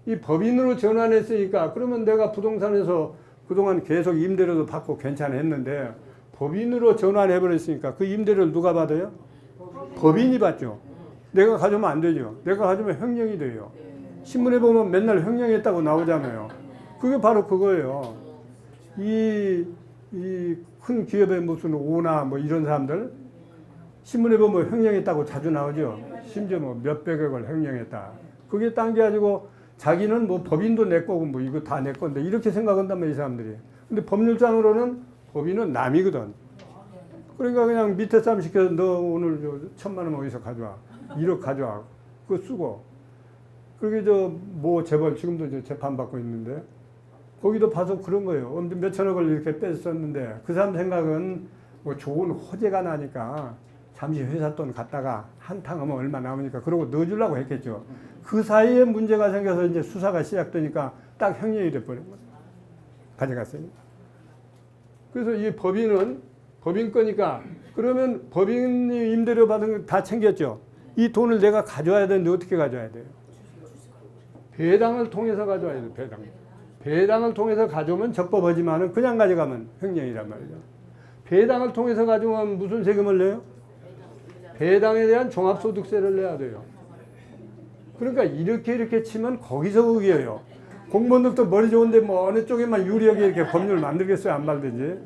이 법인으로 전환했으니까 그러면 내가 부동산에서 그동안 계속 임대료도 받고 괜찮았는데 법인으로 전환해버렸으니까 그 임대료를 누가 받아요? 법인이 받죠. 내가 가져오면 안 되죠. 내가 가져오면 횡령이 돼요. 신문에 보면 맨날 횡령했다고 나오잖아요. 그게 바로 그거예요. 이 큰 기업의 무슨 오나 뭐 이런 사람들 신문에 보면 횡령했다고 자주 나오죠. 심지어 뭐 몇백억을 횡령했다. 그게 딴 게 아니고 자기는 뭐 법인도 내 거고 뭐 이거 다 내 건데 이렇게 생각한단 이 사람들이. 근데 법률상으로는 법인은 남이거든. 그러니까 그냥 밑에 사람 시켜서 너 오늘 1,000만 원 어디서 가져와. 1억 가져와. 그거 쓰고. 그게 뭐 재벌 지금도 이제 재판받고 있는데 거기도 봐서 그런 거예요. 몇천억을 이렇게 뺐었는데 그 사람 생각은 뭐 좋은 호재가 나니까 잠시 회사 돈 갖다가 한탕 하면 얼마 남으니까 그러고 넣어주려고 했겠죠. 그 사이에 문제가 생겨서 이제 수사가 시작되니까 딱 형량이 돼버린 거예요. 가져갔으니까. 그래서 이 법인은 법인 거니까 그러면 법인이 임대료 받은 거 다 챙겼죠. 이 돈을 내가 가져와야 되는데 어떻게 가져와야 돼요? 배당을 통해서 가져와야 돼요. 배당을 통해서 가져오면 적법하지만은 그냥 가져가면 횡령이란 말이죠. 배당을 통해서 가져오면 무슨 세금을 내요? 배당에 대한 종합소득세를 내야 돼요. 그러니까 이렇게 치면 거기서 우겨요. 공무원들도 머리 좋은데 뭐 어느 쪽에만 유리하게 이렇게 법률을 만들겠어요? 안 만들지.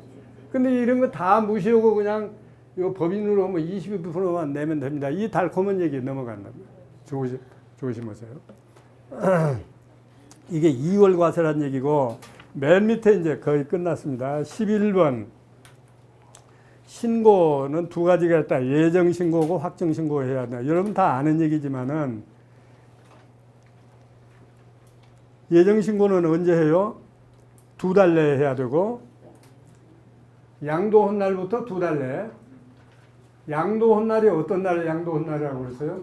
근데 이런 거 다 무시하고 그냥 이거 법인으로 하면 22%만 내면 됩니다. 이 달콤한 얘기 넘어간다. 조심하세요. 이게 2월 과세라는 얘기고 맨 밑에 이제 거의 끝났습니다. 11번. 신고는 두 가지가 있다. 예정 신고고 확정 신고 해야 된다. 여러분 다 아는 얘기지만은 예정 신고는 언제 해요? 2달 내에 해야 되고 양도 헛날부터 2달 내에. 양도 헛날이 어떤 날에 양도 헛날이라고 그랬어요?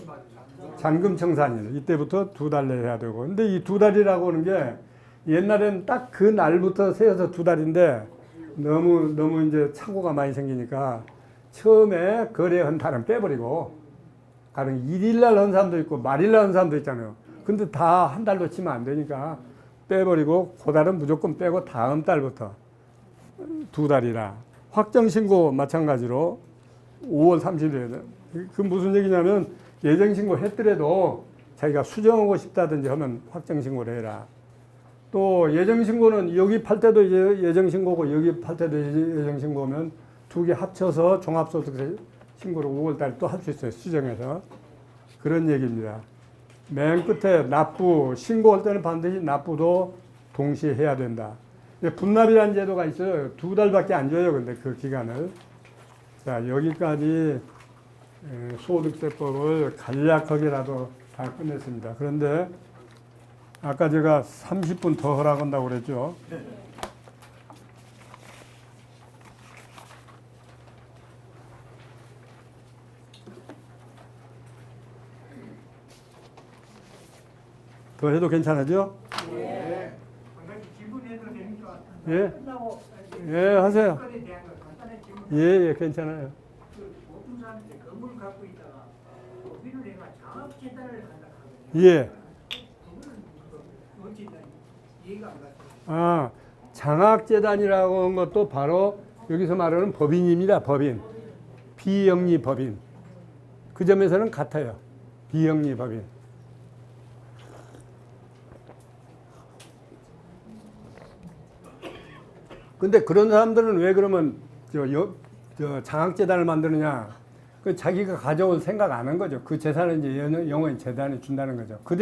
잔금 청산일. 이때부터 2달 내에 해야 되고. 근데 이 2달이라고 하는 게 옛날에는 딱 그 날부터 세어서 2달인데 너무 이제 착오가 많이 생기니까 처음에 거래한 달은 빼버리고 가령 1일 날 한 사람도 있고 말일 날 한 사람도 있잖아요. 근데 다 한 달로 치면 안 되니까 빼버리고 그 달은 무조건 빼고 다음 달부터 2달이라. 확정 신고 마찬가지로 5월 30일에. 그 무슨 얘기냐면 예정 신고 했더라도 자기가 수정하고 싶다든지 하면 확정 신고를 해라. 또 예정 신고는 여기 팔 때도 이제 예정 신고고 여기 팔 때도 예정 신고면 두 개 합쳐서 종합소득세 신고를 5월 달에 또 할 수 있어요. 수정해서. 그런 얘기입니다. 맨 끝에 납부, 신고할 때는 반드시 납부도 동시에 해야 된다. 분납이라는 제도가 있어요. 2달밖에 안 줘요. 근데 그 기간을. 자, 여기까지 소득세법을 간략하게라도 다 끝냈습니다. 그런데 아까 제가 30분 더 허락한다고 그랬죠. 더 해도 괜찮으죠? 예. 질문해도 되니까 예? 끝나고 예, 하세요. 건에 대한 거 간단한 질문. 예, 괜찮아요. 그 모든 사람들이 건물을 갖고 있다가 법인을 내가 장학 재단을 한다 하거든요. 예. 그거는 어찌 이해가 안 갔어요. 아, 장학재단이라고 하는 것도 바로 여기서 말하는 법인입니다. 법인. 비영리 법인. 그 점에서는 같아요. 비영리 법인. 근데 그런 사람들은 왜 그러면 저 장학재단을 만드느냐? 그 자기가 가져올 생각 안 한 거죠. 그 재산을 이제 영원히 재단에 준다는 거죠. 그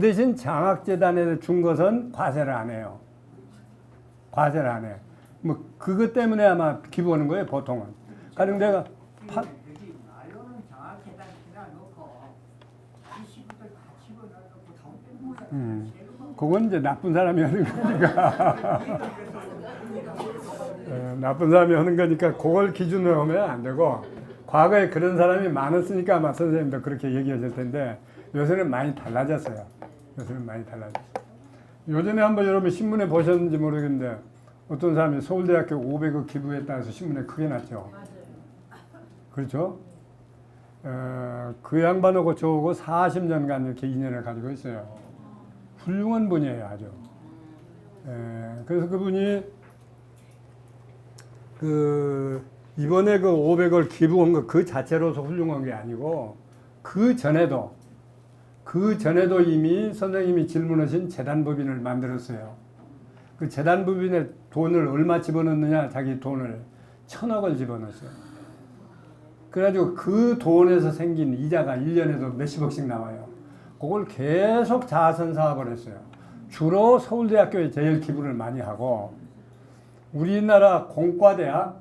대신 장학재단에 준 것은 과세를 안 해요. 과세를 안 해. 뭐 그것 때문에 아마 기부하는 거예요, 보통은. 가령 내가 여기 말로는 장학 재단 그냥 놓고 자기 식구들 다 집어넣고 돈 빼고 그건 이제 나쁜 사람이 하는 거니까. 나쁜 사람이 하는 거니까 그걸 기준으로 하면 안 되고, 과거에 그런 사람이 많았으니까 아마 선생님도 그렇게 얘기하실 텐데 요새는 많이 달라졌어요. 요새는 많이 달라졌어요. 요전에 한번 여러분 신문에 보셨는지 모르겠는데 어떤 사람이 서울대학교 500억 기부했다 해서 신문에 크게 났죠. 그렇죠? 그 양반하고 저하고 40년간 이렇게 인연을 가지고 있어요. 훌륭한 분이에요, 아주. 그래서 그분이 이번에 그 500을 기부한 거 그 자체로서 훌륭한 게 아니고 그 전에도 이미 선생님이 질문하신 재단법인을 만들었어요. 그 재단법인에 돈을 얼마 집어넣느냐? 자기 돈을 1,000억을 집어넣었어요. 그래가지고 그 돈에서 생긴 이자가 1년에도 몇십억씩 나와요. 그걸 계속 자선 사업을 했어요. 주로 서울대학교에 제일 기부를 많이 하고, 우리나라 공과대학,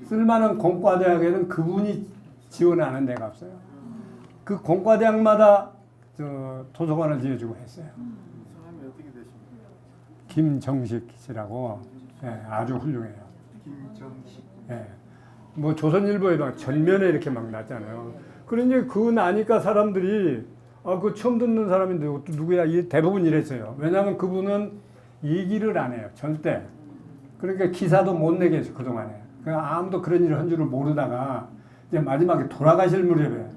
쓸만한 공과대학에는 그분이 지원하는 데가 없어요. 그 공과대학마다 도서관을 지어주고 했어요. 성함이 어떻게 되십니까? 김정식 씨라고. 아주 훌륭해요. 김정식. 뭐 조선일보에 막 전면에 이렇게 막 났잖아요. 그러니 그거 나니까 사람들이 그 처음 듣는 사람인데 누구야? 대부분 이랬어요. 왜냐하면 그분은 얘기를 안 해요. 절대. 그러니까 기사도 못 내게 했어요. 그동안에. 그러니까 아무도 그런 일을 한 줄을 모르다가 이제 마지막에 돌아가실 무렵에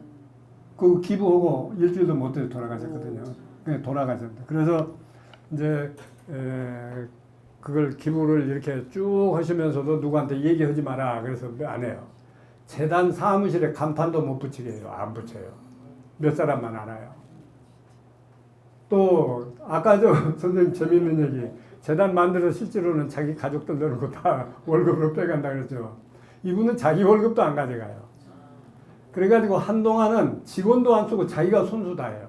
그 기부하고 일주일도 못 돼서 돌아가셨거든요. 그냥 돌아가셨다. 그래서 이제 그걸 기부를 이렇게 쭉 하시면서도 누구한테 얘기하지 마라. 그래서 안 해요. 재단 사무실에 간판도 못 붙이게 해요. 안 붙여요. 몇 사람만 알아요. 또 아까 선생님 재미있는 얘기. 재단 만들어서 실제로는 자기 가족들 넣고 다 월급으로 빼간다 그랬죠. 이분은 자기 월급도 안 가져가요. 그래가지고 한동안은 직원도 안 쓰고 자기가 손수 다 해요.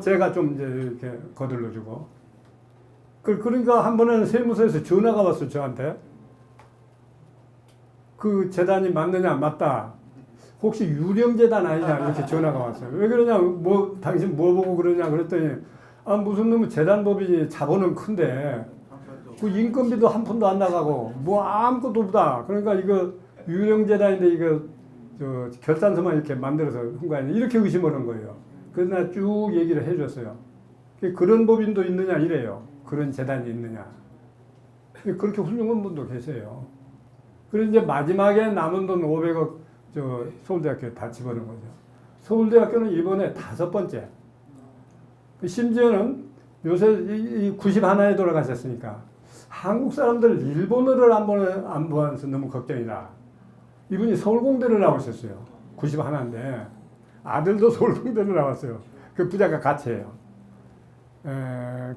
제가 좀 이제 이렇게 거들러 주고. 그러니까 한 번은 세무서에서 전화가 왔어 저한테. 그 재단이 맞느냐 맞다. 혹시 유령재단 아니냐 이렇게 전화가 왔어요. 왜 그러냐 뭐 당신 뭐 보고 그러냐 그랬더니 아 무슨 놈의 재단법이 자본은 큰데 그 인건비도 한 푼도 안 나가고 뭐 아무것도 없다. 그러니까 이거 유령재단인데 이거 저 결산서만 이렇게 만들어서 한 거 아니냐 이렇게 의심을 한 거예요. 그래서 내가 쭉 얘기를 해줬어요. 그런 법인도 있느냐 이래요. 그런 재단이 있느냐. 그렇게 훌륭한 분도 계세요. 그래서 이제 마지막에 남은 돈 500억 저 서울대학교에 다 집어넣은 거죠. 서울대학교는 이번에 5번째. 심지어는 요새 이 91에 돌아가셨으니까 한국 사람들 일본어를 안 보아서 너무 걱정이다. 이분이 서울공대를 나오셨어요. 91인데 아들도 서울공대를 나왔어요. 그 부자가 같이 해요.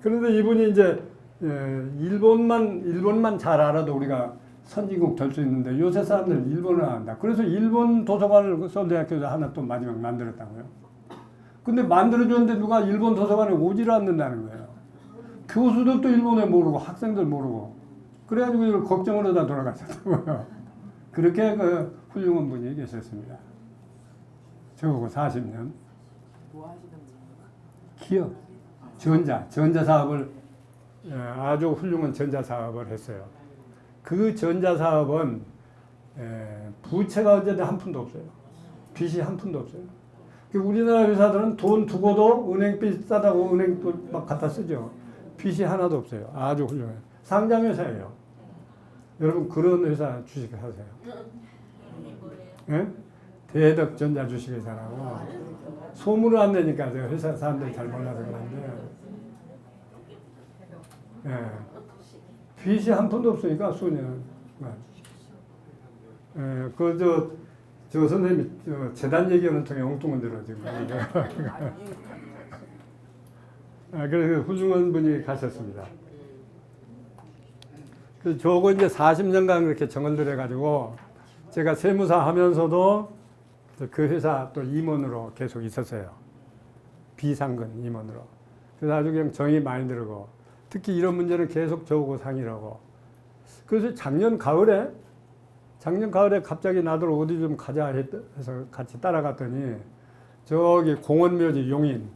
그런데 이분이 이제 일본만 잘 알아도 우리가 선진국 될 수 있는데 요새 사람들 일본을 안 한다. 그래서 일본 도서관을 서울대학교에서 하나 또 마지막 만들었다고요. 근데 만들어줬는데 누가 일본 도서관에 오지를 않는다는 거예요. 교수들도 일본에 모르고 학생들 모르고 그래가지고 이걸 걱정을 하다 돌아가셨다고요. 그렇게 그 훌륭한 분이 계셨습니다. 저하고 40년. 뭐 하시던 기업, 전자 사업을 아주 훌륭한 전자 사업을 했어요. 그 전자 사업은 부채가 어쨌든 한 푼도 없어요. 빚이 한 푼도 없어요. 우리나라 회사들은 돈 두고도 은행빚 싸다고 은행 또 막 갖다 쓰죠. 빚이 하나도 없어요. 아주 훌륭해요. 상장 회사예요. 여러분 그런 회사 주식을 하세요. 예? 대덕전자 주식회사라고 소문을 안 내니까 제가 회사 사람들이 잘 몰라서 그런데 빚이 한 푼도 없으니까 수년. 저 선생님이 재단 얘기하는 통에 엉뚱한 대로 지금. 그래서 훌륭한 분이 가셨습니다. 그래서 저거 이제 40년간 그렇게 정을 해가지고 제가 세무사 하면서도 그 회사 또 임원으로 계속 있었어요. 비상근 임원으로. 그래서 아주 그냥 정이 많이 들고 특히 이런 문제는 계속 저하고 상의를 하고 그래서 작년 가을에 갑자기 나들 어디 좀 가자 해서 같이 따라갔더니 저기 공원묘지 용인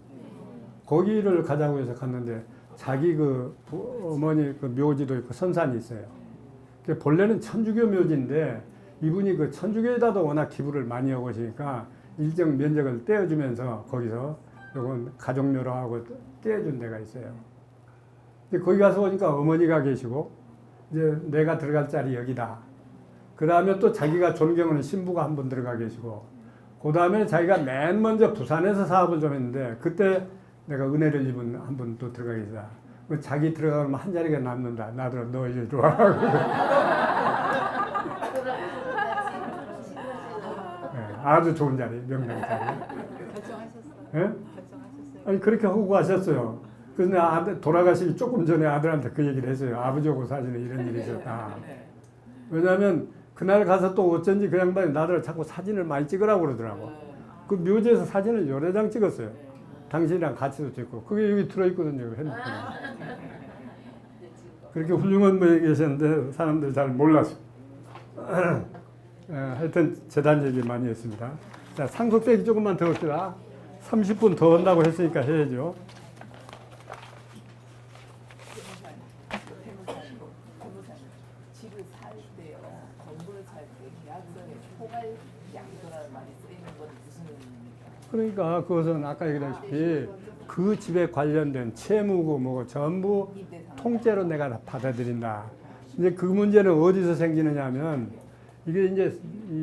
거기를 가자고 해서 갔는데 자기 그 어머니 그 묘지도 있고 선산이 있어요. 본래는 천주교 묘지인데 이분이 그 천주교에다도 워낙 기부를 많이 하고 계시니까 일정 면적을 떼어주면서 거기서 요건 가족묘로 하고 떼어준 데가 있어요. 거기 가서 보니까 어머니가 계시고 이제 내가 들어갈 자리 여기다. 그 다음에 또 자기가 존경하는 신부가 한 분 들어가 계시고 그 다음에 자기가 맨 먼저 부산에서 사업을 좀 했는데 그때 내가 은혜를 입은 한 분 또 들어가 계시다. 자기 들어가면 한 자리가 남는다. 나도 너 이리 와. 아주 좋은 자리, 명당 자리. 결정하셨어요? 예? 결정하셨어요? 아니 그렇게 하고 가셨어요. 그래서 아들 돌아가시기 조금 전에 아들한테 그 얘기를 했어요. 아버지하고 사진에 이런 일이 있었다. 왜냐하면 그날 가서 또 어쩐지 그 양반이 나를 자꾸 사진을 많이 찍으라고 그러더라고. 그 묘지에서 사진을 여러 장 찍었어요. 당신이랑 같이도 찍고 그게 여기 들어있거든요. 핸드폰에. 그렇게 훌륭한 분이 계셨는데 사람들이 잘 몰라서. 하여튼 재단 얘기 많이 했습니다. 자, 상속세기 조금만 더 합시다. 30분 더 한다고 했으니까 해야죠. 집을 살 때요, 건물을 살 때 계약서에 포괄 양도라는 말이 쓰이는 건 무슨 의미입니까? 그러니까 그것은 아까 얘기했다시피 그 집에 관련된 채무고 뭐고 전부 통째로 내가 다 받아들인다. 이제 그 문제는 어디서 생기느냐 하면 이게 이제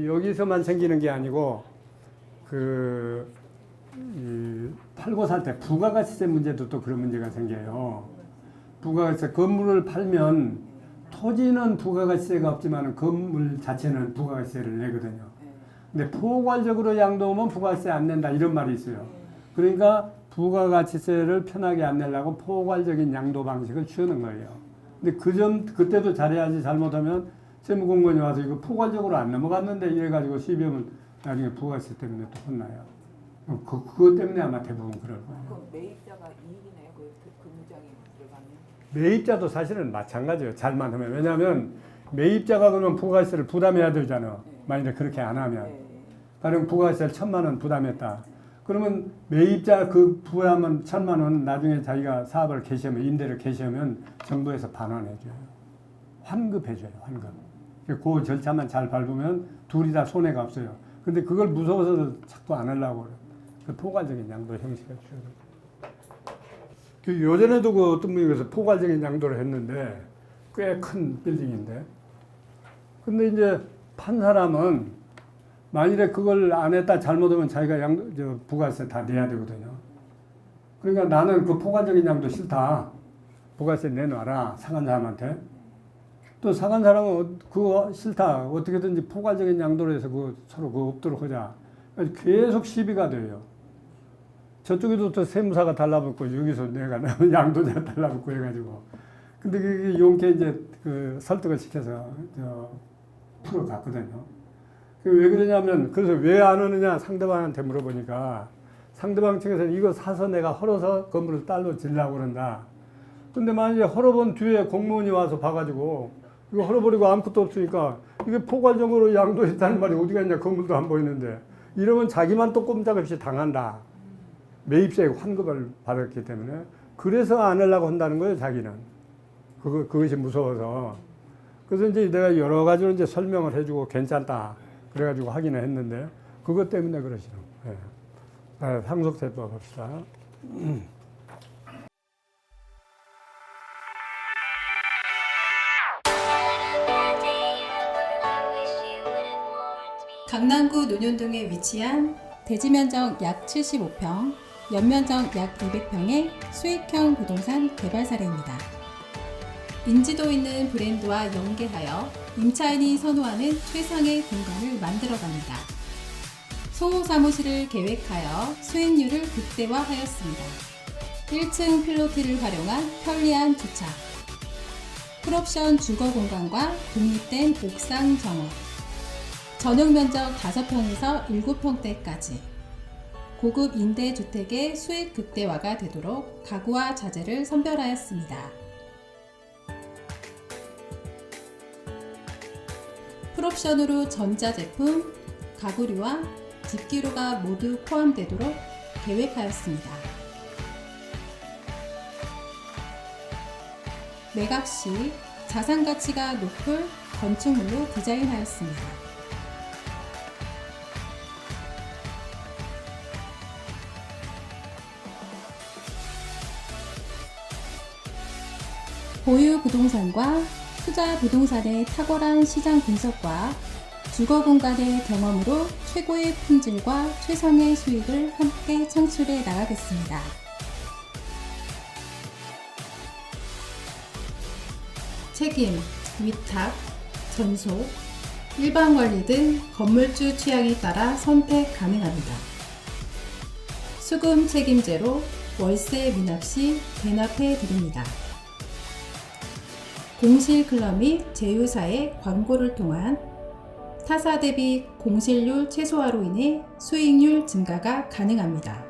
여기서만 생기는 게 아니고 팔고 살 때 부가가치세 문제도 또 그런 문제가 생겨요. 부가가치세 건물을 팔면 토지는 부가가치세가 없지만 건물 자체는 부가가치세를 내거든요. 근데 포괄적으로 양도하면 부가가치세 안 낸다 이런 말이 있어요. 그러니까 부가가치세를 편하게 안 내려고 포괄적인 양도 방식을 취하는 거예요. 근데 그때도 잘해야지 잘못하면 세무공무원이 와서 이거 포괄적으로 안 넘어갔는데 이래가지고 시비하면 나중에 부가가치세 때문에 또 혼나요. 그것 때문에 아마 대부분 그럴 거예요. 그럼 매입자가 이익이네요. 그 무장이 들어가면. 매입자도 사실은 마찬가지예요. 잘만 하면. 왜냐하면 매입자가 그러면 부가세를 부담해야 되잖아. 만약에 그렇게 안 하면. 네. 가령 부가세를 1,000만 원 부담했다. 그러면 매입자 그 부담은 1,000만 원 나중에 자기가 사업을 개시하면 임대를 개시하면 정부에서 반환해줘요. 환급해줘요. 환급. 그 절차만 잘 밟으면 둘이 다 손해가 없어요. 근데 그걸 무서워서 자꾸 안 하려고 그래요. 그 포괄적인 양도 형식을 줘요. 그 요전에도 그 어떤 분이 그래서 포괄적인 양도를 했는데 꽤 큰 빌딩인데. 근데 이제 판 사람은 만일에 그걸 안 했다 잘못하면 자기가 부가세 다 내야 되거든요. 그러니까 나는 그 포괄적인 양도 싫다. 부가세 내놔라. 상한 사람한테. 또 상한 사람은 그거 싫다. 어떻게든지 포괄적인 양도로 해서 서로 그거 없도록 하자. 계속 시비가 돼요. 저쪽에도 또 세무사가 달라붙고 여기서 내가 양도자 달라붙고 해가지고. 근데 그게 용케 이제 그 설득을 시켜서 풀어갔거든요. 왜 그러냐면 그래서 왜 안 오느냐 상대방한테 물어보니까 상대방 측에서는 이거 사서 내가 헐어서 건물을 딸로 지으려고 그런다. 근데 만약에 헐어본 뒤에 공무원이 와서 봐가지고 이거 헐어버리고 아무것도 없으니까 이게 포괄적으로 양도했다는 말이 어디가 있냐 건물도 안 보이는데 이러면 자기만 또 꼼짝없이 당한다. 매입세 환급을 받았기 때문에 그래서 안 하려고 한다는 거예요 자기는. 그것이 무서워서. 그래서 이제 내가 여러 가지로 이제 설명을 해주고 괜찮다. 그래가지고 하기는 했는데 그것 때문에 그러시는 거예요. 상속세법 합시다. 강남구 논현동에 위치한 대지면적 약 75평, 연면적 약 200평의 수익형 부동산 개발 사례입니다. 인지도 있는 브랜드와 연계하여 임차인이 선호하는 최상의 공간을 만들어갑니다. 소호 사무실을 계획하여 수익률을 극대화하였습니다. 1층 필로티를 활용한 편리한 주차, 풀옵션 주거 공간과 독립된 옥상 정원, 전용 면적 5평에서 7평대까지 고급 임대주택의 수익 극대화가 되도록 가구와 자재를 선별하였습니다. 풀옵션으로 전자제품, 가구류와 집기류가 모두 포함되도록 계획하였습니다. 매각 시 자산가치가 높을 건축물로 디자인하였습니다. 보유 부동산과 투자 부동산의 탁월한 시장 분석과 주거 공간의 경험으로 최고의 품질과 최상의 수익을 함께 창출해 나가겠습니다. 책임, 위탁, 전속, 일반 관리 등 건물주 취향에 따라 선택 가능합니다. 수금 책임제로 월세 미납 시 대납해 드립니다. 공실 클럽 및 제휴사의 광고를 통한 타사 대비 공실률 최소화로 인해 수익률 증가가 가능합니다.